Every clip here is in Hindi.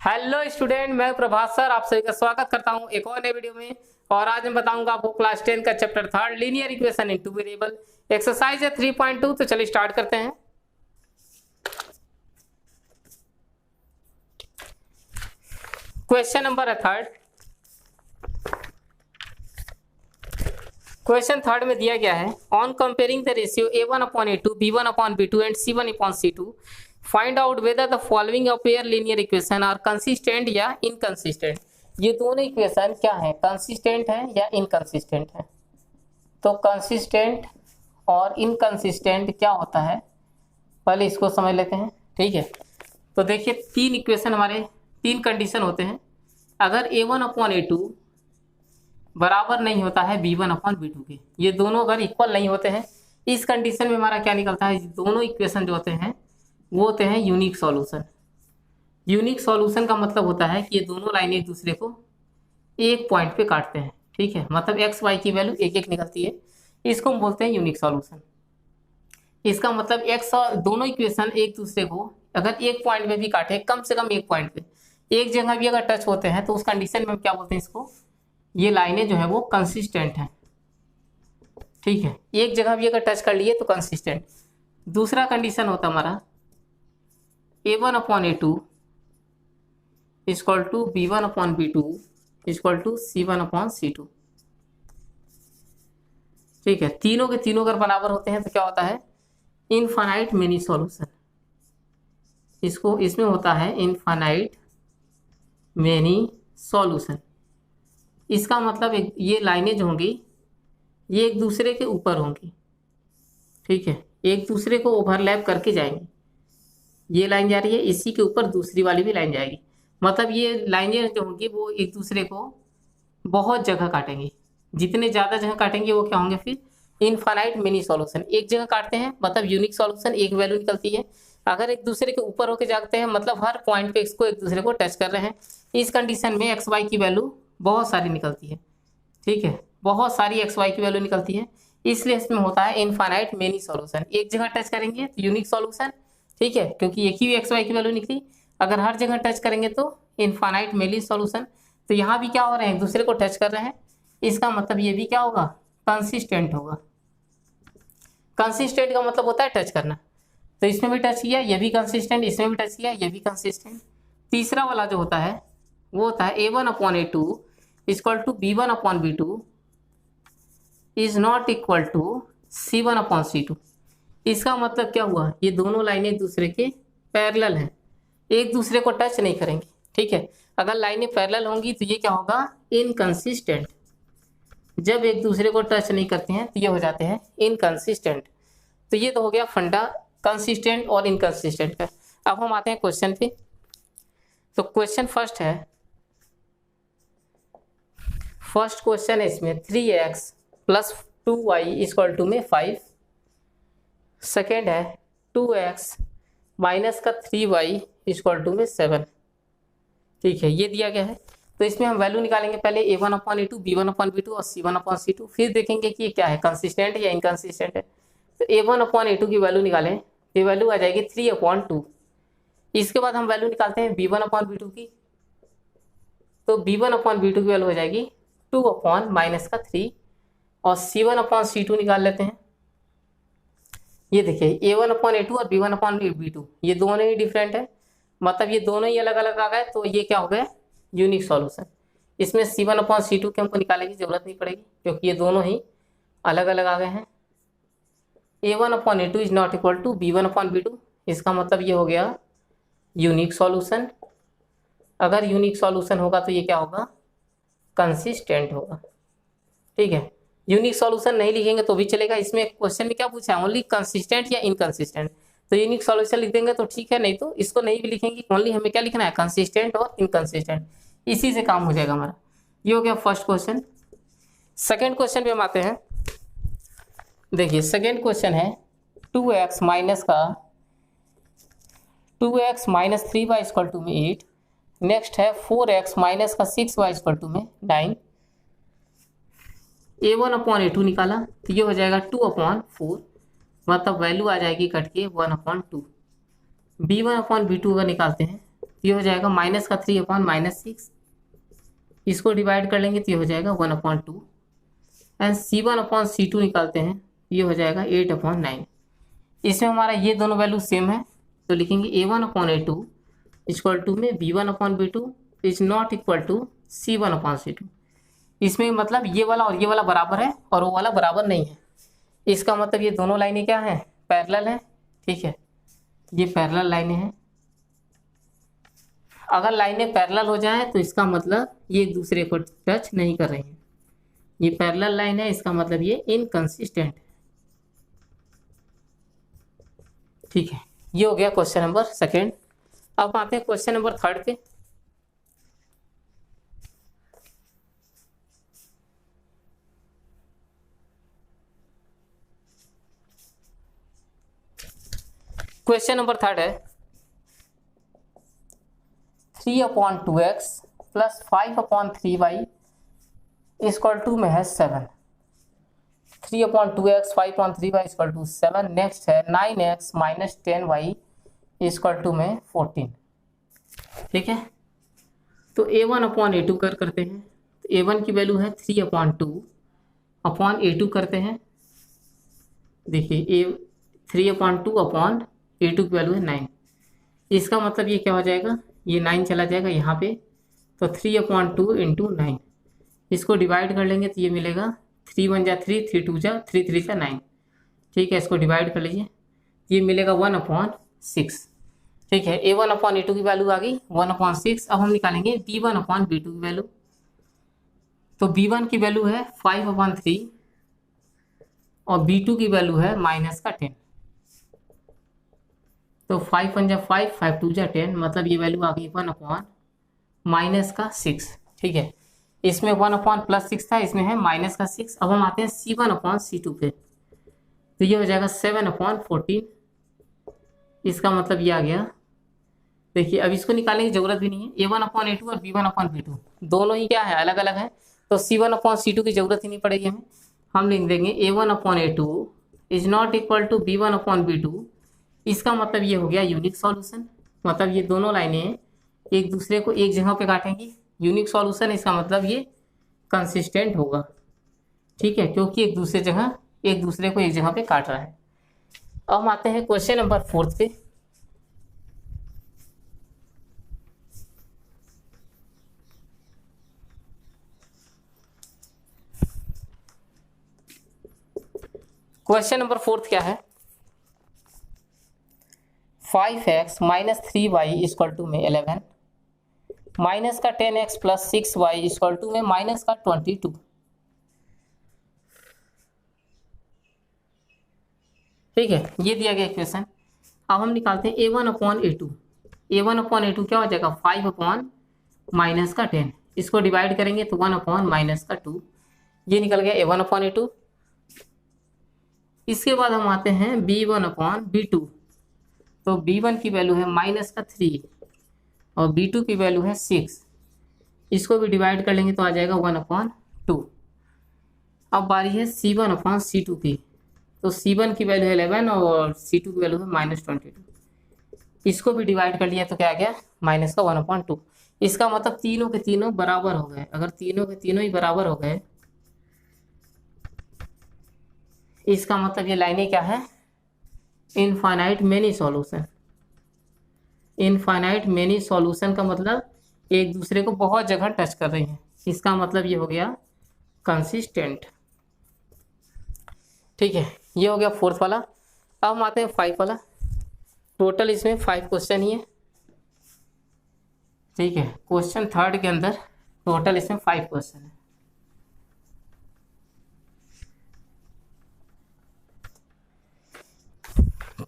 हेलो स्टूडेंट, मैं प्रभात सर आप सभी का स्वागत करता हूं एक और नए वीडियो में। और आज मैं बताऊंगा आपको क्लास 10 का chapter 3 linear equation in two variable exercise है 3.2। तो चलिए स्टार्ट करते हैं। क्वेश्चन नंबर है थर्ड। क्वेश्चन थर्ड में दिया गया है, on comparing the ratio a1/a2 b1/b2 and c1/c2 find out whether the following pair linear equation are consistent या इनकंसिस्टेंट। ये दोनों इक्वेशन क्या है, कंसिस्टेंट है या इनकंसिस्टेंट है। तो कंसिस्टेंट और इनकंसिस्टेंट क्या होता है, पहले इसको समझ लेते हैं। ठीक है, तो देखिए तीन इक्वेशन हमारे तीन कंडीशन होते हैं। अगर a1/a2 बराबर नहीं होता है b1/b2 के, ये दोनों अगर इक्वल नहीं होते हैं, इस कंडीशन में हमारा क्या निकलता है, दोनों इक्वेशन जो होते हैं वो होते हैं यूनिक सॉल्यूशन। यूनिक सॉल्यूशन का मतलब होता है कि ये दोनों लाइन एक दूसरे को एक पॉइंट पे काटते हैं। ठीक है, मतलब एक्स वाई की वैल्यू एक एक निकलती है, इसको हम बोलते हैं यूनिक सॉल्यूशन। इसका मतलब एक्स और दोनों इक्वेशन एक दूसरे को अगर एक पॉइंट पे भी काटे, कम से कम एक पॉइंट पे एक जगह भी अगर टच होते हैं, तो उस कंडीशन में हम क्या बोलते हैं इसको, ये लाइनें जो है वो कंसिस्टेंट हैं। ठीक है, एक जगह भी अगर टच कर लिए तो कंसिस्टेंट। दूसरा कंडीशन होता हमारा a1/a2 equal to b1/b2 equal to c1/c2। ठीक है, तीनों के तीनों अगर बराबर होते हैं तो क्या होता है, इनफाइनाइट मेनी सॉल्यूशन। इसमें होता है इनफाइनाइट मेनी सॉल्यूशन। इसका मतलब ये लाइनें जो होंगी ये एक दूसरे के ऊपर होंगी। ठीक है, एक दूसरे को ओवरलैप करके जाएंगी। ये लाइन जा रही है, इसी के ऊपर दूसरी वाली भी लाइन जाएगी। मतलब ये लाइनें जो होंगी वो एक दूसरे को बहुत जगह काटेंगी। जितने ज़्यादा जगह काटेंगे वो क्या होंगे, फिर इनफाइनाइट मिनी सॉल्यूशन। एक जगह काटते हैं मतलब यूनिक सॉल्यूशन, एक वैल्यू निकलती है। अगर एक दूसरे के ऊपर होकर जाते हैं मतलब हर पॉइंट पे इसको एक दूसरे को टच कर रहे हैं, इस कंडीशन में एक्स वाई की वैल्यू बहुत सारी निकलती है। ठीक है, बहुत सारी एक्स वाई की वैल्यू निकलती है, इसलिए इसमें होता है इनफाइनाइट मेनी सॉल्यूशन। एक जगह टच करेंगे तो यूनिक सॉल्यूशन, ठीक है, क्योंकि एक ही एक्स वाई की वैल्यू निकली। अगर हर जगह टच करेंगे तो इनफाइनाइट मेनी सॉल्यूशन। तो यहाँ भी क्या हो रहे हैं, एक दूसरे को टच कर रहे हैं, इसका मतलब ये भी क्या होगा, कंसिस्टेंट होगा। कंसिस्टेंट का मतलब होता है टच करना। तो इसमें भी टच किया, ये भी कंसिस्टेंट, इसमें भी टच किया, ये भी कंसिस्टेंट। तीसरा वाला जो होता है वो होता है a1/a2 equal to b1/b2 is not equal to c1/c2। इसका मतलब क्या हुआ, ये दोनों लाइनें एक दूसरे के पैरेलल हैं, एक दूसरे को टच नहीं करेंगी। ठीक है, अगर लाइनें पैरेलल होंगी तो ये क्या होगा, इनकंसिस्टेंट। जब एक दूसरे को टच नहीं करते हैं तो ये हो जाते हैं इनकंसिस्टेंट। तो ये तो हो गया फंडा कंसिस्टेंट और इनकंसिस्टेंट का। अब हम आते हैं क्वेश्चन पे। तो क्वेश्चन फर्स्ट है, फर्स्ट क्वेश्चन है इसमें 3x plus 2y equal to में 5। सेकेंड है 2x माइनस का 3y इक्वल टू में 7। ठीक है, ये दिया गया है। तो इसमें हम वैल्यू निकालेंगे, पहले a1/a2 b1/b2 और c1/c2, फिर देखेंगे कि ये क्या है, कंसिस्टेंट है या इनकंसिस्टेंट है। तो a1/a2 की वैल्यू निकालें तो वैल्यू आ जाएगी 3/2। इसके बाद हम वैल्यू निकालते हैं b1/b2 की, तो b1/b2 की वैल्यू हो जाएगी 2/-3 और c1/c2 निकाल लेते हैं। ये देखिए a1/a2 और b1/b2 ये दोनों ही डिफरेंट है, मतलब ये दोनों ही अलग अलग आ गए, तो ये क्या हो गया, यूनिक सॉल्यूशन। इसमें c1/c2 की हमको निकालने की जरूरत नहीं पड़ेगी क्योंकि ये दोनों ही अलग अलग आ गए हैं। a1/a2 is not equal to b1/b2, इसका मतलब ये हो गया यूनिक सॉल्यूशन। अगर यूनिक सॉल्यूशन होगा तो ये क्या होगा, कंसिस्टेंट होगा। ठीक है, यूनिक सॉल्यूशन नहीं लिखेंगे तो भी चलेगा। इसमें क्वेश्चन में क्या पूछा है, ओनली कंसिस्टेंट या इनकंसिस्टेंट। तो यूनिक सॉल्यूशन लिख देंगे तो ठीक है, नहीं तो इसको नहीं भी लिखेंगे, ओनली हमें क्या लिखना है, कंसिस्टेंट और इनकंसिस्टेंट। इसी से काम हो जाएगा हमारा। ये हो गया फर्स्ट क्वेश्चन। सेकेंड क्वेश्चन पे हम आते हैं। देखिए सेकेंड क्वेश्चन है 2x minus 3y equal to में 8। नेक्स्ट है 4x माइनस का 6y इक्वल टू में 9। a1/a2 निकाला तो ये हो जाएगा 2/4, मतलब वैल्यू आ जाएगी कट के 1/2। b1/b2 का निकालते हैं तो ये हो जाएगा माइनस का 3 अपॉन -6, इसको डिवाइड कर लेंगे तो ये हो जाएगा 1/2 एंड C1/C2 निकालते हैं, ये हो जाएगा 8/9। इसमें हमारा ये दोनों वैल्यू सेम है तो लिखेंगे A1/A2 इक्वल टू में B1/B2 is not equal to C1/C2। इसमें मतलब ये वाला और ये वाला बराबर है और वो वाला बराबर नहीं है। इसका मतलब ये दोनों लाइनें क्या हैं, पैरेलल है। ठीक है, ये पैरेलल लाइनें हैं। अगर लाइनें पैरेलल हो जाएं तो इसका मतलब ये एक दूसरे को टच नहीं कर रही हैं। ये पैरेलल लाइन है, इसका मतलब ये इनकंसिस्टेंट। ठीक है, ये हो गया क्वेश्चन नंबर सेकेंड। अब आते हैं क्वेश्चन नंबर थर्ड पे। क्वेश्चन नंबर थर्ड है 3/2x plus 5/3y equal to में है 7। 3/2x 5/3y equal to 7। Next है 9x minus 10y equal to में 14। ठीक है, तो A1/A2 करते हैं। तो A1 की वैल्यू है 3/2 अपॉन A2 करते हैं। देखिए 3/2 अपॉन A2 की वैल्यू है 9। इसका मतलब ये क्या हो जाएगा, ये 9 चला जाएगा यहाँ पे, तो 3/2 इंटू 9, इसको डिवाइड कर लेंगे तो ये मिलेगा 3 1 जा 3, 3 2 जा 3 3 जा 9। ठीक है, इसको डिवाइड कर लीजिए, ये मिलेगा 1/6। ठीक है, A1/A2 की वैल्यू आ गई 1/6। अब हम निकालेंगे B1/B2 की वैल्यू। तो B1 की वैल्यू है 5/3 और B2 की वैल्यू है -10। तो 5 1 जा 5, 5 2 जा 10, मतलब ये वैल्यू आ गई 1/-6। ठीक है, इसमें 1/+6 था, इसमें है -6। अब हम आते हैं C1/C2 पे, तो ये हो जाएगा 7/14। इसका मतलब ये आ गया। देखिए अब इसको निकालने की जरूरत भी नहीं है, A1/A2 और B1/B2 दोनों ही क्या है, अलग अलग है, तो C1/C2 की जरूरत ही नहीं पड़ेगी हमें। हम लिख देंगे A1/A2 is not equal to B1/B2। इसका मतलब ये हो गया यूनिक सॉल्यूशन, मतलब ये दोनों लाइनें एक दूसरे को एक जगह पे काटेंगी। यूनिक सॉल्यूशन इसका मतलब ये कंसिस्टेंट होगा। ठीक है, क्योंकि एक दूसरे को एक जगह पे काट रहा है। अब हम आते हैं क्वेश्चन नंबर 4 पे। क्वेश्चन नंबर 4 क्या है, 5x minus 3y equal to में 11 माइनस का 10x plus 6y equal to में माइनस का 22। ठीक है, ये दिया गया इक्वेशन। अब हम निकालते हैं A1/A2। A1/A2 क्या हो जाएगा, 5/-10, इसको डिवाइड करेंगे तो 1/-2, ये निकल गया A1/A2। इसके बाद हम आते हैं B1/B2। तो B1 की वैल्यू है -3 और B2 की वैल्यू है 6, इसको भी डिवाइड कर लेंगे तो आ जाएगा 1/2। अब बारी है C1/C2 की, तो C1 की वैल्यू है 11 और C2 की वैल्यू है -22, इसको भी डिवाइड कर लिया तो क्या आ गया, -1/2। इसका मतलब तीनों के तीनों बराबर हो गए। अगर तीनों के तीनों ही बराबर हो गए, इसका मतलब ये लाइनें क्या है, infinite many solution. Infinite many solution का मतलब एक दूसरे को बहुत जगह टच कर रही हैं। इसका मतलब ये हो गया कंसिस्टेंट। ठीक है, ये हो गया 4th वाला। अब हम आते हैं 5 वाला। टोटल इसमें 5 क्वेश्चन ही है। ठीक है, क्वेश्चन 3rd के अंदर टोटल इसमें 5 क्वेश्चन है।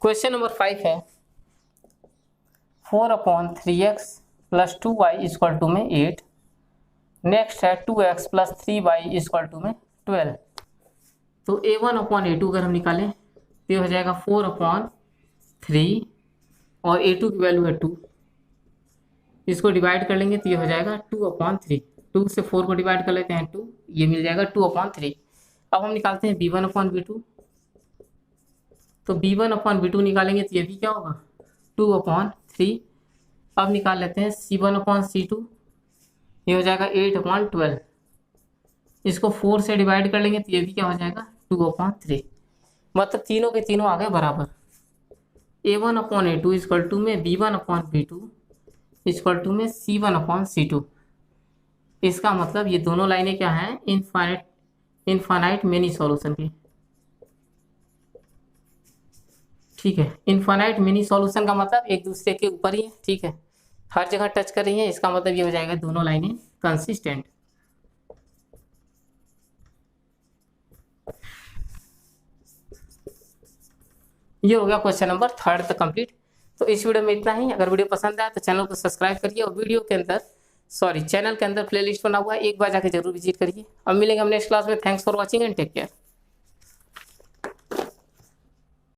क्वेश्चन नंबर 5 है 4/3x plus 2y equal to में 8। नेक्स्ट है 2x plus 3y equal to में 12। तो A1/A2 अगर हम निकालें तो ये हो जाएगा 4/3 और A2 की वैल्यू है 2, इसको डिवाइड कर लेंगे तो ये हो जाएगा 2/3। 2 से 4 को डिवाइड कर लेते हैं 2, ये मिल जाएगा 2/3। अब हम निकालते हैं B1/B2। तो B1/B2 निकालेंगे तो ये भी क्या होगा 2/3 अब निकाल लेते हैं C1/C2, ये हो जाएगा 8/12। इसको 4 से डिवाइड कर लेंगे तो ये भी क्या हो जाएगा 2/3। मतलब तीनों के तीनों आ गए बराबर। A1/A2 इक्वल टू में B1/B2 इक्वल टू में C1/C2। इसका मतलब ये दोनों लाइनें क्या हैं, इनफाइनाइट मेनी सॉल्यूशन की। ठीक है, इनफाइनाइट मेनी सॉल्यूशन का मतलब एक दूसरे के ऊपर ही है। ठीक है, हर जगह टच कर रही है, इसका मतलब ये हो जाएगा दोनों लाइनें कंसिस्टेंट। ये हो गया क्वेश्चन नंबर 3 तक कंप्लीट। तो इस वीडियो में इतना ही। अगर वीडियो पसंद आया तो चैनल को सब्सक्राइब करिए और वीडियो के अंदर चैनल के अंदर प्लेलिस्ट बना हुआ है, एक बार जाके जरूर विजिट करिए। अब मिलेंगे हम नेक्स्ट क्लास में। Thanks for watching and take care.